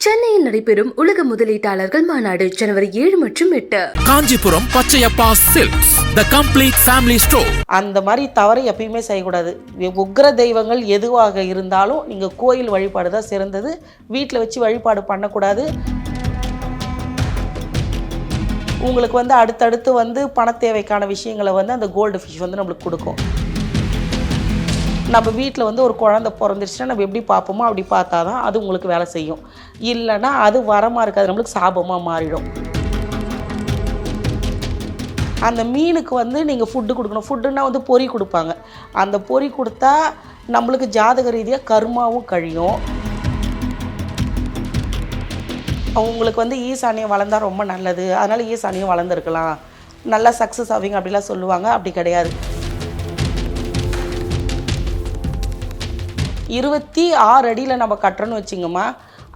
சென்னையில் நடைபெறும் உலக முதலீட்டாளர்கள் மாநாடு ஜனவரி 7 மற்றும் 8. Kanchipuram Pachaiyappa silks the complete family store. அந்த மாதிரி தவறை எப்பயுமே செய்யக்கூடாது. உக்ர தெய்வங்கள் எதுவாக இருந்தாலும் நீங்கள் கோயில் வழிபாடு தான் சிறந்தது. வீட்டில் வச்சு வழிபாடு பண்ணக்கூடாது. உங்களுக்கு அடுத்தடுத்து பண தேவைக்கான விஷயங்களை அந்த கோல்டு ஃபிஷ் நம்மளுக்கு கொடுக்கும். நம்ம வீட்டில் ஒரு குழந்தை பிறந்துருச்சுன்னா நம்ம எப்படி பார்ப்போமோ அப்படி பார்த்தா தான் அது உங்களுக்கு வேலை செய்யும். இல்லைன்னா அது வரமாக இருக்காது, நம்மளுக்கு சாபமாக மாறிடும். அந்த மீனுக்கு நீங்கள் ஃபுட்டு கொடுக்கணும். ஃபுட்டுன்னா பொறி கொடுப்பாங்க. அந்த பொறி கொடுத்தா நம்மளுக்கு ஜாதக ரீதியாக கர்மாவும் கழியும். அவங்களுக்கு ஈசானியம் வளர்ந்தால் ரொம்ப நல்லது, அதனால் ஈசானியம் வளர்ந்துருக்கலாம், நல்லா சக்ஸஸ் ஆவீங்க அப்படிலாம் சொல்லுவாங்க. அப்படி கிடையாது. 26 அடியில் நம்ம கட்டுறோன்னு வச்சுங்கம்மா,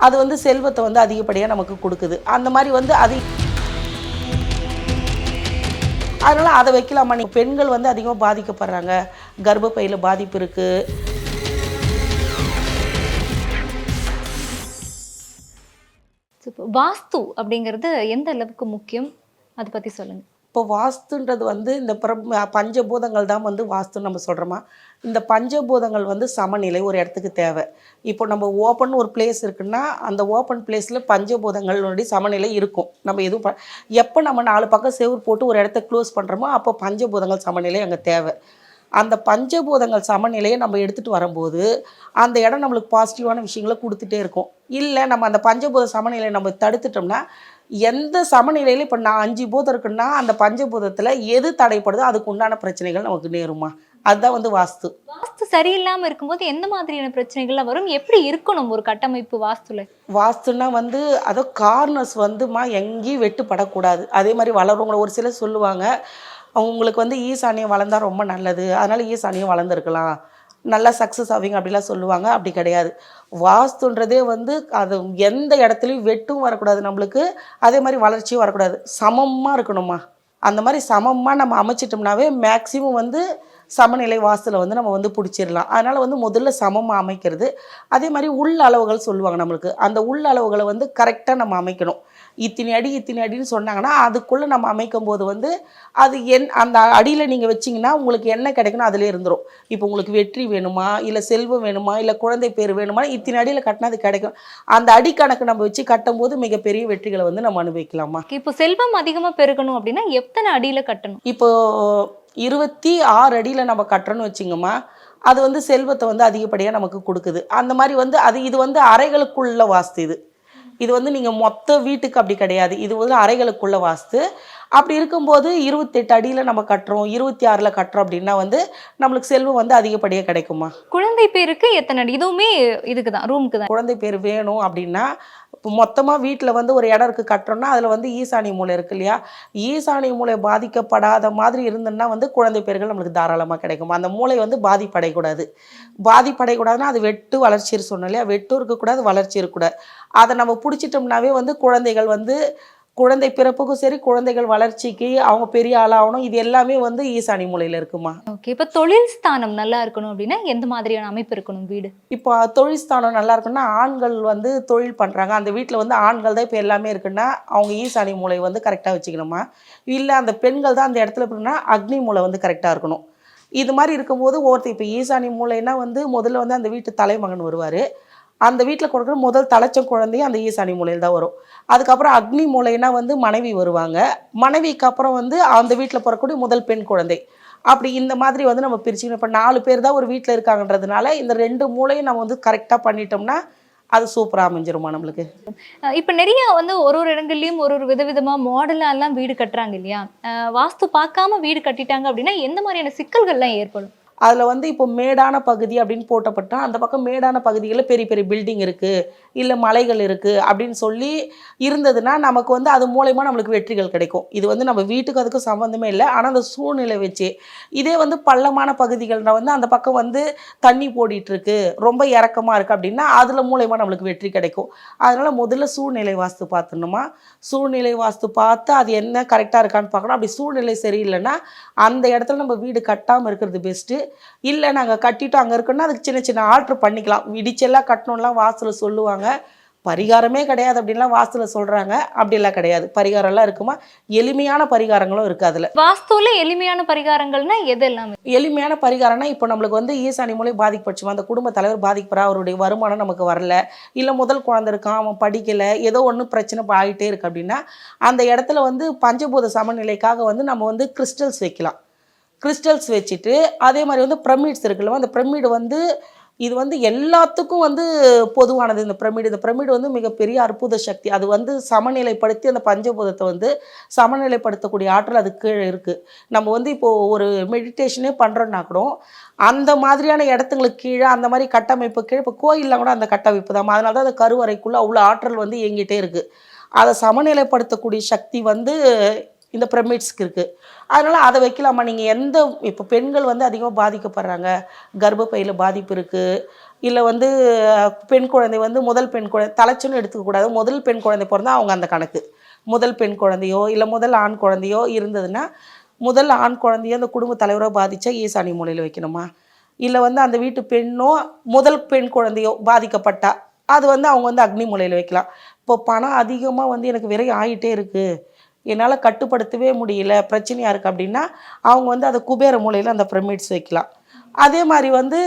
அது செல்வத்தை அதிகப்படியாக நமக்கு கொடுக்குது. அந்த மாதிரி அது அதனால் அதை வைக்கலாமா? நீங்கள் பெண்கள் அதிகமாக பாதிக்கப்படுறாங்க, கர்ப்பப்பையில் பாதிப்பு இருக்குது. வாஸ்து அப்படிங்கிறது எந்த அளவுக்கு முக்கியம், அதை பற்றி சொல்லுங்கள். இப்போ வாஸ்துன்றது இந்த பஞ்சபூதங்கள் தான் வாஸ்துன்னு நம்ம சொல்கிறோமா. இந்த பஞ்சபூதங்கள் சமநிலை ஒரு இடத்துக்கு தேவை. இப்போ நம்ம ஓப்பன் ஒரு பிளேஸ் இருக்குன்னா அந்த ஓப்பன் பிளேஸில் பஞ்சபூதங்களுடைய சமநிலை இருக்கும். நம்ம எதுவும் எப்போ நம்ம 4 பக்கம் செவுர் போட்டு ஒரு இடத்த க்ளோஸ் பண்ணுறோமோ அப்போ பஞ்சபூதங்கள் சமநிலை அங்கே தேவை. அந்த பஞ்சபூதங்கள் சமநிலையை நம்ம எடுத்துகிட்டு வரும்போது அந்த இடம் நம்மளுக்கு பாசிட்டிவான விஷயங்களை கொடுத்துட்டே இருக்கும். இல்லை நம்ம அந்த பஞ்சபூத சமநிலையை நம்ம தடுத்துட்டோம்னா, எந்த சமநிலையில் இப்போ நான் 5 பூதம் இருக்குன்னா அந்த பஞ்சபூதத்தில் எது தடைப்படுதோ அதுக்கு உண்டான பிரச்சனைகள் நமக்கு நேருமா. அதுதான் வாஸ்து. வாஸ்து சரியில்லாமல் இருக்கும்போது எந்த மாதிரியான பிரச்சனைகள்லாம் வரும், எப்படி இருக்கணும் ஒரு கட்டமைப்பு வாஸ்துல? வாஸ்துன்னா அதோ கார்னர்ஸ் எங்கேயும் வெட்டுப்படக்கூடாது. அதே மாதிரி வளர்றவங்கள ஒரு சிலர் சொல்லுவாங்க, அவங்களுக்கு ஈசானியம் வளர்ந்தால் ரொம்ப நல்லது, அதனால் ஈசானியம் வளர்ந்துருக்கலாம், நல்லா சக்ஸஸ் ஆவீங்க அப்படிலாம் சொல்லுவாங்க. அப்படி கிடையாது. வாஸ்துன்றதே அது எந்த இடத்துலையும் வெட்டும் வரக்கூடாது நம்மளுக்கு, அதே மாதிரி வளர்ச்சியும் வரக்கூடாது, சமமாக இருக்கணுமா. அந்த மாதிரி சமமாக நம்ம அமைச்சிட்டோம்னாவே மேக்ஸிமம் சமநிலை வாஸ்துவில் நம்ம பிடிச்சிடலாம். அதனால் முதல்ல சமமாக அமைக்கிறது. அதே மாதிரி உள் அளவுகள் சொல்லுவாங்க நம்மளுக்கு. அந்த உள் அளவுகளை கரெக்டாக நம்ம அமைக்கணும். இத்தனை அடின்னு சொன்னாங்கன்னா அதுக்குள்ளே நம்ம அமைக்கும் போது அது அந்த அடியில் நீங்கள் வச்சிங்கன்னா உங்களுக்கு என்ன கிடைக்கணும் அதிலே இருந்துடும். இப்போ உங்களுக்கு வெற்றி வேணுமா, இல்லை செல்வம் வேணுமா, இல்லை குழந்தை பேர் வேணுமா, இத்தனை அடியில் கட்டினா அது கிடைக்கும். அந்த அடிக்கணக்கு நம்ம வச்சு கட்டும்போது மிகப்பெரிய வெற்றிகளை நம்ம அனுபவிக்கலாமா. இப்போ செல்வம் அதிகமாக பெருகணும் அப்படின்னா எத்தனை அடியில் கட்டணும்? இப்போ 26 அடியில் நம்ம கட்டுறோன்னு வச்சுங்கம்மா, அது செல்வத்தை அதிகப்படியாக நமக்கு கொடுக்குது. அந்த மாதிரி அது இது அறைகளுக்குள்ள வாஸ்து. இது நீங்கள் மொத்த வீட்டுக்கு அப்படி கிடையாது. இது அறைகளுக்குள்ள வாஸ்து. அப்படி இருக்கும்போது 28 அடியில் நம்ம கட்டுறோம், 26 கட்டுறோம் அப்படின்னா நம்மளுக்கு செல்வம் அதிகப்படியாக கிடைக்குமா. குழந்தை பேருக்கு எத்தனை அடி? இதுவுமே இதுக்கு தான், ரூமுக்கு தான். குழந்தை பேர் வேணும் அப்படின்னா இப்போ மொத்தமாக வீட்டில் ஒரு இடம் இருக்குது கட்டுறோன்னா அதில் ஈசானிய மூலை இருக்குது இல்லையா, ஈசானிய மூலை பாதிக்கப்படாத மாதிரி இருந்ததுன்னா குழந்தை பேர்கள் நம்மளுக்கு தாராளமாக கிடைக்கும். அந்த மூளை பாதிப்படையக்கூடாது. பாதிப்படையக்கூடாதுன்னா அது வெட்டு வளர்ச்சி சொன்னோம் இல்லையா, வெட்டும் இருக்கக்கூடாது, வளர்ச்சி இருக்கக்கூடாது. அதை நம்ம பிடிச்சிட்டோம்னாவே குழந்தைகள் குழந்தை பிறப்புக்கும் சரி, குழந்தைகள் வளர்ச்சிக்கு, அவங்க பெரிய ஆளாகணும், இது எல்லாமே ஈசானி மூலையில் இருக்குமா. ஓகே. இப்போ தொழில் ஸ்தானம் நல்லா இருக்கணும் அப்படின்னா எந்த மாதிரியான அமைப்பு இருக்கணும் வீடு? இப்போ தொழில் ஸ்தானம் நல்லா இருக்குன்னா ஆண்கள் தொழில் பண்ணுறாங்க, அந்த வீட்டில் ஆண்கள் தான் இப்போ எல்லாமே இருக்குன்னா அவங்க ஈசானி மூலை கரெக்டாக வச்சுக்கணுமா. இல்லை அந்த பெண்கள் தான் அந்த இடத்துல இருக்குன்னா அக்னி மூலை கரெக்டாக இருக்கணும். இது மாதிரி இருக்கும்போது ஒருத்தர் இப்போ ஈசானி மூலைன்னா முதல்ல அந்த வீட்டு தலைமகன் வருவார். அந்த வீட்டில் கொடுக்குற முதல் தலைச்சம் குழந்தையும் அந்த ஈசானி மூலையில் தான் வரும். அதுக்கப்புறம் அக்னி மூலைன்னா மனைவி வருவாங்க. மனைவிக்கு அப்புறம் அந்த வீட்டில் பிறக்கக்கூடிய முதல் பெண் குழந்தை. அப்படி இந்த மாதிரி நம்ம பிரிச்சுக்கணும். இப்போ 4 பேர் தான் ஒரு வீட்டில் இருக்காங்கன்றதுனால இந்த 2 மூலையும் நம்ம கரெக்டாக பண்ணிட்டோம்னா அது சூப்பராக அமைஞ்சிருமா நம்மளுக்கு. இப்போ நிறைய ஒரு இடங்கள்லையும் ஒரு விதவிதமாக மாடலாலாம் வீடு கட்டுறாங்க இல்லையா, வாஸ்து பார்க்காம வீடு கட்டிட்டாங்க அப்படின்னா எந்த மாதிரியான சிக்கல்கள்லாம் ஏற்படும்? அதில் இப்போ மேடான பகுதி அப்படின்னு போட்டப்பட்டா அந்த பக்கம் மேடான பகுதிகளில் பெரிய பெரிய பில்டிங் இருக்குது, இல்லை மலைகள் இருக்குது அப்படின்னு சொல்லி இருந்ததுன்னா நமக்கு அது மூலயமா நம்மளுக்கு வெற்றிகள் கிடைக்கும். இது நம்ம வீட்டுக்கு அதுக்கும் சம்மந்தமே இல்லை. ஆனால் அந்த சூழ்நிலை வச்சு இதே பள்ளமான பகுதிகள்னா அந்த பக்கம் தண்ணி போடிட்டுருக்கு, ரொம்ப இறக்கமாக இருக்குது அப்படின்னா அதில் மூலயமா நம்மளுக்கு வெற்றி கிடைக்கும். அதனால் முதல்ல சூழ்நிலை வாஸ்து பார்த்துடணுமா. சூழ்நிலை வாஸ்து பார்த்து அது என்ன கரெக்டாக இருக்கான்னு பார்க்கணும். அப்படி சூழ்நிலை சரியில்லைன்னா அந்த இடத்துல நம்ம வீடு கட்டாமல் இருக்கிறது பெஸ்ட்டு. இல்லை நாங்கள் கட்டிட்டோம் அங்கே இருக்குன்னா அதுக்கு சின்ன சின்ன ஆல்ட்ரு பண்ணிக்கலாம். இடிச்செல்லாம் கட்டணும்லாம் வாசலில் சொல்லுவாங்க. பரிகாரமே கிடையாது அப்படின்லாம் வாஸ்துல சொல்கிறாங்க. அப்படிலாம் கிடையாது. பரிகாரம்லாம் இருக்குமா, எளிமையான பரிகாரங்களும் இருக்குது அதில். வாஸ்துல எளிமையான பரிகாரங்கள்னா எது எல்லாமே? எளிமையான பரிகாரம்னா இப்போ நம்மளுக்கு வந்து ஈசானி மூலம் பாதிக்கப்பட்டுச்சுமா, அந்த குடும்ப தலைவர் பாதிக்கப்படுறா, அவருடைய வருமானம் நமக்கு வரல, இல்லை முதல் குழந்தை இருக்கான், அவன் படிக்கலை, ஏதோ ஒன்று பிரச்சனை ஆகிட்டே இருக்குது அப்படின்னா, அந்த இடத்துல வந்து பஞ்சபூத சமநிலைக்காக வந்து நம்ம வந்து கிறிஸ்டல்ஸ் வைக்கலாம். கிறிஸ்டல்ஸ் வச்சுட்டு அதே மாதிரி வந்து பிரமிட்ஸ் இருக்குல்ல, அந்த பிரமிடு வந்து இது வந்து எல்லாத்துக்கும் வந்து பொதுவானது. இந்த பிரமிடு வந்து மிகப்பெரிய அற்புத சக்தி. அது வந்து சமநிலைப்படுத்தி அந்த பஞ்சபூதத்தை வந்து சமநிலைப்படுத்தக்கூடிய ஆற்றல் அது கீழே இருக்குது. நம்ம வந்து இப்போது ஒரு மெடிடேஷனே பண்ணுறோன்னா கூட அந்த மாதிரியான இடத்துங்களுக்கு கீழே அந்த மாதிரி கட்டமைப்பு கீழே, இப்போ கோயிலில் கூட அந்த கட்டமைப்பு தான். அதனால தான் அந்த கருவறைக்குள்ளே அவ்வளோ ஆற்றல் வந்து இயங்கிட்டே இருக்குது. அதை சமநிலைப்படுத்தக்கூடிய சக்தி வந்து இந்த பிரமிட்ஸ்க்கு இருக்குது. அதனால் அதை வைக்கலாமா. நீங்கள் எந்த இப்போ பெண்கள் வந்து அதிகமாக பாதிக்கப்படுறாங்க, கர்ப்பப்பையில் பாதிப்பு இருக்குது, இல்லை வந்து பெண் குழந்தை வந்து முதல் பெண் குழந்தை தலைச்சுன்னு எடுத்துக்கக்கூடாது. முதல் பெண் குழந்தை பிறந்தால் அவங்க அந்த கணக்கு. முதல் பெண் குழந்தையோ இல்லை முதல் ஆண் குழந்தையோ இருந்ததுன்னா, முதல் ஆண் குழந்தையோ அந்த குடும்ப தலைவரோ பாதித்தா ஈசானி மூலையில் வைக்கணுமா, இல்லை வந்து அந்த வீட்டு பெண்ணோ முதல் பெண் குழந்தையோ பாதிக்கப்பட்டா அது வந்து அவங்க வந்து அக்னி மூலையில் வைக்கலாம். இப்போ பணம் அதிகமாக வந்து எனக்கு விரை ஆகிட்டே இருக்குது, என்னால் கட்டுப்படுத்தவே முடியல, பிரச்சனையாக இருக்குது அப்படின்னா அவங்க வந்து அதை குபேர மூலையில் அந்த பிரமிட்ஸ் வைக்கலாம். அதே மாதிரி வந்து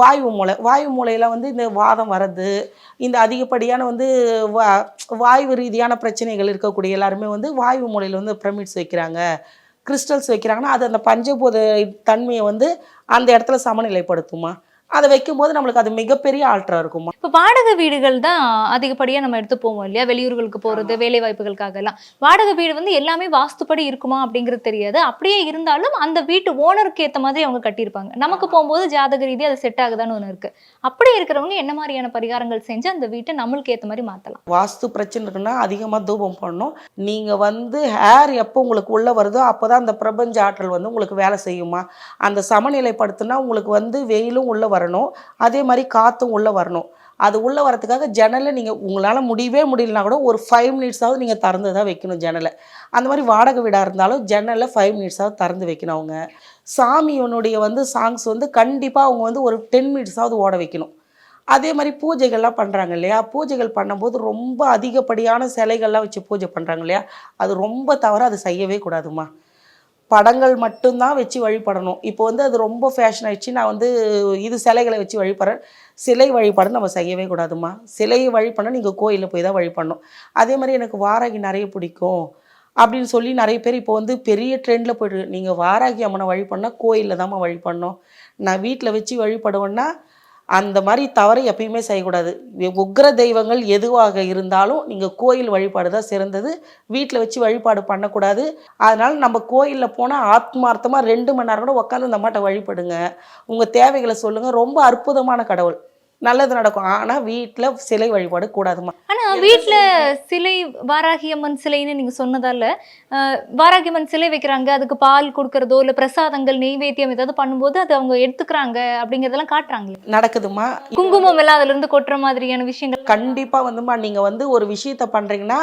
வாயு மூலையில் வந்து இந்த வாதம் வர்றது, இந்த அதிகப்படியான வந்து வாயு ரீதியான பிரச்சனைகள் இருக்கக்கூடிய எல்லாருமே வந்து வாயு மூலையில் வந்து பிரமிட்ஸ் வைக்கிறாங்க, கிறிஸ்டல்ஸ் வைக்கிறாங்கன்னா அது அந்த பஞ்சபூத தன்மையை வந்து அந்த இடத்துல சமநிலைப்படுத்துமா. அதை வைக்கும்போது நம்மளுக்கு அது மிகப்பெரிய ஆற்றல் இருக்குமா. இப்போ வாடகை வீடுகள் தான் அதிகப்படியாக நம்ம எடுத்து போவோம் இல்லையா, வெளியூர்களுக்கு போகிறது, வேலை வாய்ப்புகளுக்காக எல்லாம். வாடகை வீடு வந்து எல்லாமே வாஸ்துப்படி இருக்குமா அப்படிங்கிறது தெரியாது. அப்படியே இருந்தாலும் அந்த வீட்டு ஓனருக்கு ஏற்ற மாதிரி அவங்க கட்டியிருப்பாங்க. நமக்கு போகும்போது ஜாதக ரீதி அது செட் ஆகுதான்னு ஒன்று இருக்குது. அப்படி இருக்கிறவங்க என்ன மாதிரியான பரிகாரங்கள் செஞ்சு அந்த வீட்டை நம்மளுக்கு ஏற்ற மாதிரி மாற்றலாம்? வாஸ்து பிரச்சனை இருக்குன்னா அதிகமாக தூபம் பண்ணணும். நீங்கள் வந்து ஹேர் எப்போ உங்களுக்கு உள்ளே வருதோ அப்போ தான் அந்த பிரபஞ்ச ஆற்றல் வந்து உங்களுக்கு வேலை செய்யுமா. அந்த சமநிலைப்படுத்தினா உங்களுக்கு வந்து வெயிலும் உள்ளே வரணும், அதே மாதிரி காற்றும் உள்ளே வரணும். அது உள்ளே வரதுக்காக ஜன்னலை நீங்கள் உங்களால் முடியலனா கூட ஒரு 5 மினிட்ஸாவது நீங்கள் திறந்து தான் வைக்கணும் ஜன்னலை. அந்த மாதிரி வாடகை வீடாக இருந்தாலும் ஜன்னலை 5 மினிட்ஸாவது திறந்து வைக்கணும். அவங்க சாமியோனுடைய வந்து சாங்ஸ் வந்து கண்டிப்பாக அவங்க வந்து ஒரு 10 மினிட்ஸாவது ஓட வைக்கணும். அதே மாதிரி பூஜைகள்லாம் பண்ணுறாங்க இல்லையா, பூஜைகள் பண்ணும்போது ரொம்ப அதிகப்படியான சிலைகள்லாம் வச்சு பூஜை பண்ணுறாங்க இல்லையா, அது ரொம்ப தவிர அது செய்யவே கூடாதுமா. படங்கள் மட்டும்தான் வச்சு வழிபடணும். இப்போ வந்து அது ரொம்ப ஃபேஷன் ஆகிடுச்சு, நான் வந்து இது சிலைகளை வச்சு வழிபடுறேன், சிலை வழிபாடு நம்ம செய்யவே கூடாதுமா. சிலையை வழிபட நீங்கள் கோயிலில் போய் தான் வழிபடணும். அதே மாதிரி எனக்கு வாராகி நிறைய பிடிக்கும் அப்படின்னு சொல்லி நிறைய பேர் இப்போ வந்து பெரிய ட்ரெண்டில் போய்ட்டு, நீங்கள் வாராகி அம்மனை வழிபடனா கோயிலில் தான்மா வழிபடணும், நான் வீட்டில் வச்சு வழிபடுவேன்னா அந்த மாதிரி தவறை எப்பயுமே செய்யக்கூடாது. உக்ர தெய்வங்கள் எதுவாக இருந்தாலும் நீங்கள் கோயில் வழிபாடு தான் சிறந்தது, வீட்டில் வச்சு வழிபாடு பண்ணக்கூடாது. அதனால் நம்ம கோயிலில் போனால் ஆத்மார்த்தமாக 2 மணி நேரம் கூட உட்காந்து அந்த அம்மாட்ட வழிபடுங்க, உங்கள் தேவைகளை சொல்லுங்கள், ரொம்ப அற்புதமான கடவுள், நல்லது நடக்கும். ஆனால் வீட்டில் சிலை வழிபாடு கூடாதுமா. ஆனால் வீட்டில் சிலை வாராகி அம்மன் சிலைன்னு நீங்கள் சொன்னதால வாராகி அம்மன் சிலை வைக்கிறாங்க, அதுக்கு பால் கொடுக்கறதோ இல்லை பிரசாதங்கள் நெய்வேத்தியம் ஏதாவது பண்ணும்போது அது அவங்க எடுத்துக்கிறாங்க அப்படிங்கிறதெல்லாம் காட்டுறாங்களே, நடக்குதுமா. குங்குமம் எல்லாம் அதுல இருந்து கொட்டுற மாதிரியான விஷயங்கள் கண்டிப்பாக வந்துமா. நீங்கள் வந்து ஒரு விஷயத்தை பண்ணுறீங்கன்னா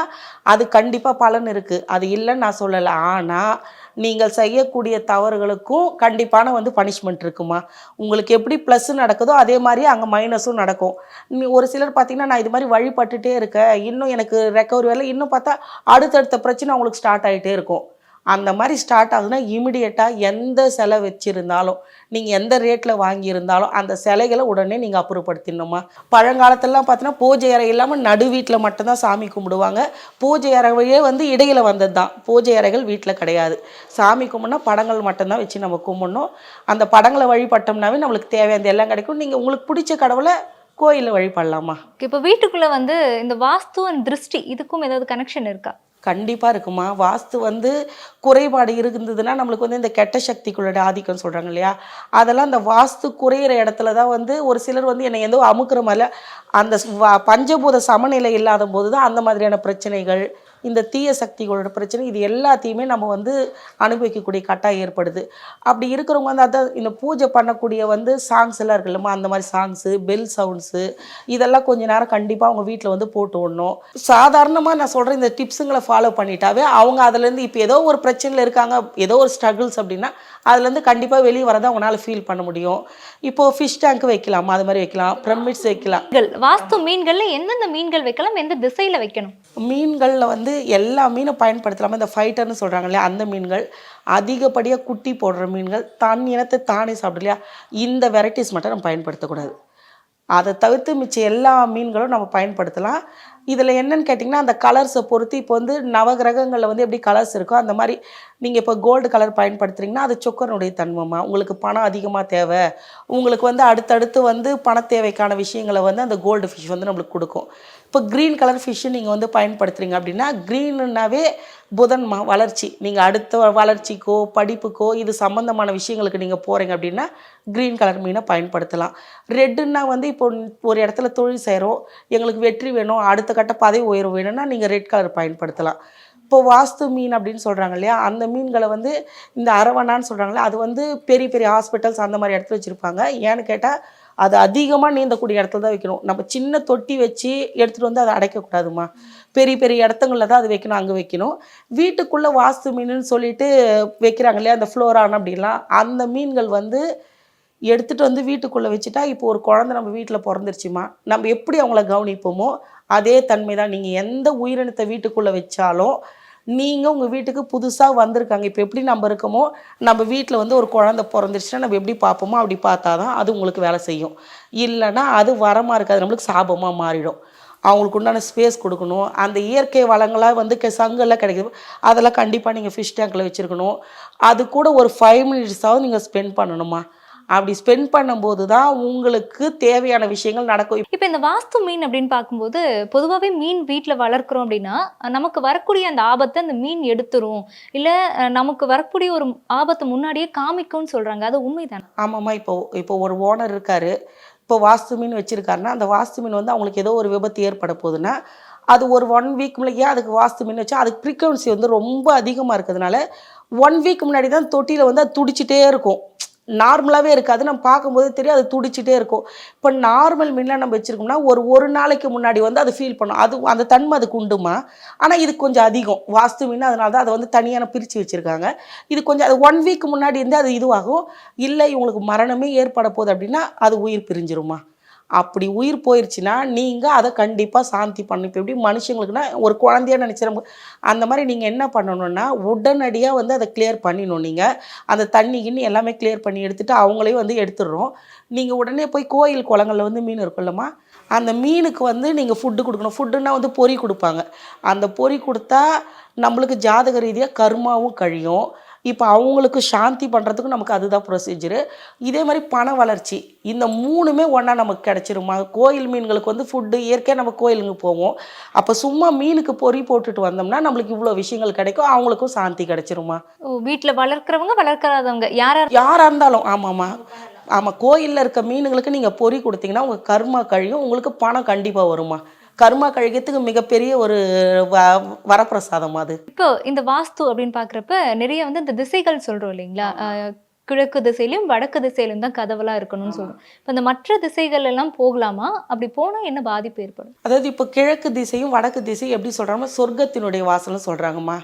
அது கண்டிப்பாக பலன் இருக்குது, அது இல்லைன்னு நான் சொல்லலை. ஆனால் நீங்கள் செய்யக்கூடிய தவறுகளுக்கும் கண்டிப்பான வந்து பனிஷ்மெண்ட் இருக்குமா. உங்களுக்கு எப்படி ப்ளஸ் நடக்குதோ அதே மாதிரி அங்கே மைனஸும் நடக்கும். ஒரு சிலர் பார்த்தீங்கன்னா நான் இது மாதிரி வழிபட்டுட்டே இருக்கேன், இன்னும் எனக்கு ரெக்கவரி வரல, இன்னும் பார்த்தா அடுத்தடுத்த பிரச்சனை அவங்களுக்கு ஸ்டார்ட் ஆகிட்டே இருக்கும். அந்த மாதிரி ஸ்டார்ட் ஆகுதுன்னா இமிடியேட்டாக எந்த சிலை வச்சுருந்தாலும், நீங்கள் எந்த ரேட்டில் வாங்கியிருந்தாலும் அந்த சிலைகளை உடனே நீங்கள் அப்புறப்படுத்திடணுமா. பழங்காலத்திலலாம் பார்த்தீங்கன்னா பூஜை அறை இல்லாமல் நடு வீட்டில் மட்டும்தான் சாமி கும்பிடுவாங்க. பூஜை அறையே வந்து இடையில் வந்தது தான், பூஜை அறைகள் வீட்டில் கிடையாது. சாமி கும்பிட்னா படங்கள் மட்டும்தான் வச்சு நம்ம கும்பிடணும். அந்த படங்களை வழிபட்டோம்னாவே நம்மளுக்கு தேவையானது எல்லாம் கிடைக்கும். நீங்கள் உங்களுக்கு பிடிச்ச கடவுளை கோயிலில் வழிபடலாமா. இப்போ வீட்டுக்குள்ளே வந்து இந்த வாஸ்து அண்ட் திருஷ்டி இதுக்கும் ஏதாவது கனெக்ஷன் இருக்கா? கண்டிப்பாக இருக்குமா. வாஸ்து வந்து குறைபாடு இருந்ததுன்னா நம்மளுக்கு வந்து இந்த கெட்ட சக்திக்குள்ளோட ஆதிக்கம் சொல்கிறாங்க இல்லையா, அதெல்லாம் அந்த வாஸ்து குறையிற இடத்துல தான் வந்து ஒரு சிலர் வந்து என்னை எந்தோ அமுக்குற மாதிரில அந்த பஞ்சபூத சமநிலை இல்லாத போது தான் அந்த மாதிரியான பிரச்சனைகள், இந்த தீய சக்திகளோட பிரச்சனை இது எல்லாத்தையுமே நம்ம வந்து அனுபவிக்கக்கூடிய கட்டாயம் ஏற்படுது. அப்படி இருக்கிறவங்க வந்து அதான் இந்த பூஜை பண்ணக்கூடிய வந்து சாங்ஸ் எல்லாம் இருக்குல்லம்மா, அந்த மாதிரி சாங்ஸு, பெல் சவுண்ட்ஸு இதெல்லாம் கொஞ்ச நேரம் கண்டிப்பாக அவங்க வீட்டில் வந்து போட்டு விடணும். சாதாரணமாக நான் சொல்கிறேன், இந்த டிப்ஸுங்களை ஃபாலோ பண்ணிட்டாவே அவங்க அதுலேருந்து இப்போ ஏதோ ஒரு பிரச்சனையில் இருக்காங்க, ஏதோ ஒரு ஸ்ட்ரகிள்ஸ் அப்படின்னா அதுலேருந்து கண்டிப்பாக வெளியே வரதை அவங்களால ஃபீல் பண்ண முடியும். இப்போது ஃபிஷ் டேங்க் வைக்கலாமா, அது மாதிரி வைக்கலாம், பிரமிட்ஸ் வைக்கலாம். வாஸ்து மீன்கள்ல எந்தெந்த மீன்கள் வைக்கலாம், எந்த திசையில வைக்கணும்? மீன்களில் வந்து எல்லா மீனும் பயன்படுத்தலாமா. இந்த ஃபைட்டர்னு சொல்கிறாங்க இல்லையா, அந்த மீன்கள், அதிகப்படியாக குட்டி போடுற மீன்கள், தன் இனத்தை தானே சாப்பிடும் இல்லையா, இந்த வெரைட்டிஸ் மட்டும் நம்ம பயன்படுத்தக்கூடாது. அதை தவிர்த்து மிச்சம் எல்லா மீன்களும் நம்ம பயன்படுத்தலாம். இதில் என்னன்னு கேட்டிங்கன்னா, அந்த கலர்ஸை பொறுத்து இப்போ வந்து நவகிரகங்களில் வந்து எப்படி கலர்ஸ் இருக்கோ அந்த மாதிரி நீங்கள் இப்போ கோல்டு கலர் பயன்படுத்துகிறீங்கன்னா அது சொக்கரனுடைய தன்மமா. உங்களுக்கு பணம் அதிகமாக தேவை, உங்களுக்கு வந்து அடுத்தடுத்து வந்து பண தேவைக்கான விஷயங்களை வந்து அந்த கோல்டு ஃபிஷ் வந்து நம்மளுக்கு கொடுக்கும். இப்போ க்ரீன் கலர் ஃபிஷ்ஷு நீங்கள் வந்து பயன்படுத்துகிறீங்க அப்படின்னா, க்ரீனுன்னாவே புதன்மா, வளர்ச்சி. நீங்கள் அடுத்த வளர்ச்சிக்கோ படிப்புக்கோ இது சம்மந்தமான விஷயங்களுக்கு நீங்கள் போகிறீங்க அப்படின்னா க்ரீன் கலர் மீனை பயன்படுத்தலாம். ரெட்டுன்னா வந்து இப்போ ஒரு இடத்துல தொழில் செய்கிறோம், எங்களுக்கு வெற்றி வேணும், அடுத்த கட்ட பதவி உயர்வு வேணும்னா நீங்கள் ரெட் கலர் பயன்படுத்தலாம். இப்போது வாஸ்து மீன் அப்படின்னு சொல்கிறாங்க இல்லையா, அந்த மீன்களை வந்து இந்த அரவணான்னு சொல்கிறாங்களே, அது வந்து பெரிய பெரிய ஹாஸ்பிட்டல்ஸ் அந்த மாதிரி இடத்துல வச்சுருப்பாங்க. ஏன்னு கேட்டால் அது அதிகமாக நீந்தக்கூடிய இடத்துல தான் வைக்கணும். நம்ம சின்ன தொட்டி வச்சு எடுத்துகிட்டு வந்து அதை அடைக்கக்கூடாதுமா. பெரிய பெரிய இடத்துங்களில் தான் அது வைக்கணும், அங்கே வைக்கணும். வீட்டுக்குள்ளே வாஸ்து மீனுன்னு சொல்லிட்டு வைக்கிறாங்க இல்லையா, அந்த ஃப்ளோரான் அப்படின்லாம், அந்த மீன்கள் வந்து எடுத்துகிட்டு வந்து வீட்டுக்குள்ளே வச்சுட்டா, இப்போ ஒரு குழந்தை நம்ம வீட்டில் பிறந்துருச்சுமா, நம்ம எப்படி அவங்கள கவனிப்போமோ அதே தன்மை தான். நீங்கள் எந்த உயிரினத்தை வீட்டுக்குள்ளே வச்சாலும் நீங்கள் உங்கள் வீட்டுக்கு புதுசாக வந்திருக்காங்க, இப்போ எப்படி நம்ம இருக்கோமோ, நம்ம வீட்டில் வந்து ஒரு குழந்தை பிறந்துருச்சுன்னா நம்ம எப்படி பார்ப்போமோ அப்படி பார்த்தா தான் அது உங்களுக்கு வேலை செய்யும். இல்லைன்னா அது வரமாக இருக்காது, நம்மளுக்கு சாபமாக மாறிடும். அவங்களுக்கு உண்டான ஸ்பேஸ் கொடுக்கணும். அந்த இயற்கை வளங்களாக வந்து சங்கெல்லாம் கிடைக்குது, அதெல்லாம் கண்டிப்பாக நீங்கள் ஃபிஷ் டேங்கில் வச்சுருக்கணும். அது கூட ஒரு 5 மினிட்ஸாவது நீங்கள் ஸ்பெண்ட் பண்ணணுமா. அப்படி ஸ்பெண்ட் பண்ணும்போது தான் உங்களுக்கு தேவையான விஷயங்கள் நடக்கும். இப்போ இந்த வாஸ்து மீன் அப்படின்னு பார்க்கும்போது பொதுவாகவே மீன் வீட்டில் வளர்க்குறோம் அப்படின்னா நமக்கு வரக்கூடிய அந்த ஆபத்தை அந்த மீன் எடுத்துரும், இல்லை நமக்கு வரக்கூடிய ஒரு ஆபத்தை முன்னாடியே காமிக்கும்னு சொல்கிறாங்க, அது உண்மைதானே? ஆமாம்மா. இப்போ ஒரு ஓனர் இருக்கார், இப்போ வாஸ்து மீன் வச்சுருக்காருன்னா அந்த வாஸ்து மீன் வந்து அவங்களுக்கு ஏதோ ஒரு விபத்து ஏற்பட போகுதுன்னா அது ஒரு 1 வீக் முன்னாடியே அதுக்கு வாஸ்து மீன் வச்சா அதுக்கு ஃப்ரீக்வன்சி வந்து ரொம்ப அதிகமாக இருக்கிறதுனால 1 வீக் முன்னாடி தான் தொட்டியில் வந்து அது துடிச்சிட்டே இருக்கும். நார்மலாகவே இருக்காது, நம்ம பார்க்கும்போது தெரியும் அது துடிச்சிட்டே இருக்கும். இப்போ நார்மல் மீன்லாம் நம்ம வச்சுருக்கோம்னா ஒரு நாளைக்கு முன்னாடி வந்து அது ஃபீல் பண்ணும், அது அந்த தன்மை அதுக்கு உண்டுமா. ஆனால் இது கொஞ்சம் அதிகம் வாஸ்து மீன், அதனால தான் அதை வந்து தனியான பிரித்து வச்சுருக்காங்க. இது கொஞ்சம் அது 1 வீக் முன்னாடி இருந்து அது இதுவாகும். இல்லை இவங்களுக்கு மரணமே ஏற்பட போகுது அப்படின்னா அது உயிர் பிரிஞ்சிருமா. அப்படி உயிர் போயிடுச்சுன்னா நீங்கள் அதை கண்டிப்பாக சாந்தி பண்ணணும். இப்போ எப்படி மனுஷங்களுக்குன்னா ஒரு குழந்தையா நினச்சிடும், அந்த மாதிரி நீங்கள் என்ன பண்ணணுன்னா உடனடியாக வந்து அதை கிளியர் பண்ணிடணும். நீங்கள் அந்த தண்ணிக்குன்னு எல்லாமே கிளியர் பண்ணி எடுத்துகிட்டு அவங்களையும் வந்து எடுத்துடுறோம். நீங்கள் உடனே போய் கோயில் குளங்களில் வந்து மீன் இருக்குல்லம்மா, அந்த மீனுக்கு வந்து நீங்கள் ஃபுட்டு கொடுக்கணும். ஃபுட்டுன்னா வந்து பொறி கொடுப்பாங்க. அந்த பொறி கொடுத்தா நம்மளுக்கு ஜாதக ரீதியாக கர்மாவும் கழியும். இப்போ அவங்களுக்கு சாந்தி பண்ணுறதுக்கும் நமக்கு அதுதான் ப்ரொசீஜரு. இதே மாதிரி பண வளர்ச்சி, இந்த 3மே ஒன்றா நமக்கு கிடச்சிருமா. கோயில் மீன்களுக்கு வந்து ஃபுட்டு இயற்கையாக நம்ம கோயிலுக்கு போவோம், அப்போ சும்மா மீனுக்கு பொறி போட்டுட்டு வந்தோம்னா நம்மளுக்கு இவ்வளோ விஷயங்கள் கிடைக்கும், அவங்களுக்கும் சாந்தி கிடச்சிருமா. வீட்டில் வளர்க்குறவங்க வளர்க்குறாதவங்க யாராக இருந்தாலும். ஆமாம்மா. ஆமாம், கோயிலில் இருக்க மீனுங்களுக்கு நீங்கள் பொறி கொடுத்தீங்கன்னா உங்கள் கர்மா கழியும், உங்களுக்கு பணம் கண்டிப்பாக வருமா. கர்மா கழிக்கிறதுக்கு மிகப்பெரிய ஒரு வரப்பிரசாதம் அது. இப்போ இந்த வாஸ்து அப்படின்னு பார்க்குறப்ப நிறைய வந்து இந்த திசைகள் சொல்கிறோம் இல்லைங்களா, கிழக்கு திசையிலும் வடக்கு திசையிலும் தான் கதவெல்லாம் இருக்கணும்னு சொல்லுவோம். இப்போ இந்த மற்ற திசைகள் எல்லாம் போகலாமா, அப்படி போனால் என்ன பாதிப்பு ஏற்படும்? அதாவது இப்போ கிழக்கு திசையும் வடக்கு திசையும் எப்படி சொல்கிறாங்கன்னா சொர்க்கத்தினுடைய வாசல்னு சொல்கிறாங்கம்மா.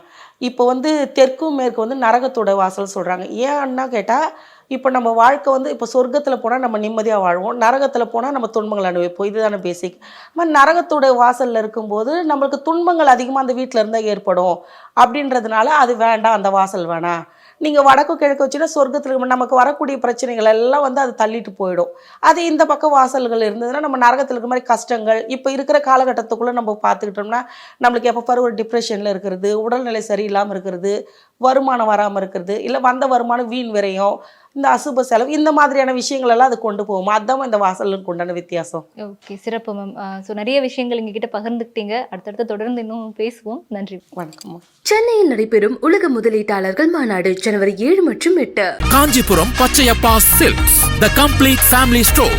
இப்போ வந்து தெற்கும் மேற்கு வந்து நரகத்தோட வாசல் சொல்கிறாங்க. ஏன்னா கேட்டால் இப்போ நம்ம வாழ்க்கை வந்து இப்போ சொர்க்கத்தில் போனால் நம்ம நிம்மதியாக வாழ்வோம், நரகத்தில் போனால் நம்ம துன்பங்கள் அனுபவிப்போம், இதுதானே பேசிக். மாதிரி நரகத்தோட வாசலில் இருக்கும்போது நம்மளுக்கு துன்பங்கள் அதிகமாக அந்த வீட்டில் இருந்தால் ஏற்படும். அப்படின்றதுனால அது வேண்டாம், அந்த வாசல் வேணாம். நீங்கள் வடக்கு கிழக்கு வச்சுன்னா சொர்க்கத்தில் நமக்கு வரக்கூடிய பிரச்சனைகள் எல்லாம் வந்து அது தள்ளிட்டு போயிடும். அது இந்த பக்கம் வாசல்கள் இருந்ததுன்னா நம்ம நரகத்தில் இருக்கிற மாதிரி கஷ்டங்கள் இப்போ இருக்கிற காலகட்டத்துக்குள்ளே நம்ம பார்த்துக்கிட்டோம்னா நம்மளுக்கு எப்போ பாரு ஒரு டிப்ரெஷனில் இருக்கிறது, உடல்நிலை சரியில்லாமல் இருக்கிறது, வருமானம் வராமல் இருக்கிறது, இல்லை வந்த வருமானம் வீண் விரையும், இந்த அசுப செலவு, இந்த மாதிரியான விஷயங்கள் எல்லாம் அது கொண்டு போகும். அதுதான் இந்த வாசலுக்கு உண்டான வித்தியாசம். ஓகே, சிறப்பு மேம். ஸோ நிறைய விஷயங்கள் எங்ககிட்ட பகிர்ந்துக்கிட்டீங்க. அடுத்தடுத்து தொடர்ந்து இன்னும் பேசுவோம். நன்றி. வணக்கம். சென்னையில் நடைபெறும் உலக முதலீட்டாளர்கள் மாநாடு ஜனவரி 7 மற்றும் 8. Kanchipuram Pachaiyappa silks, the complete family store.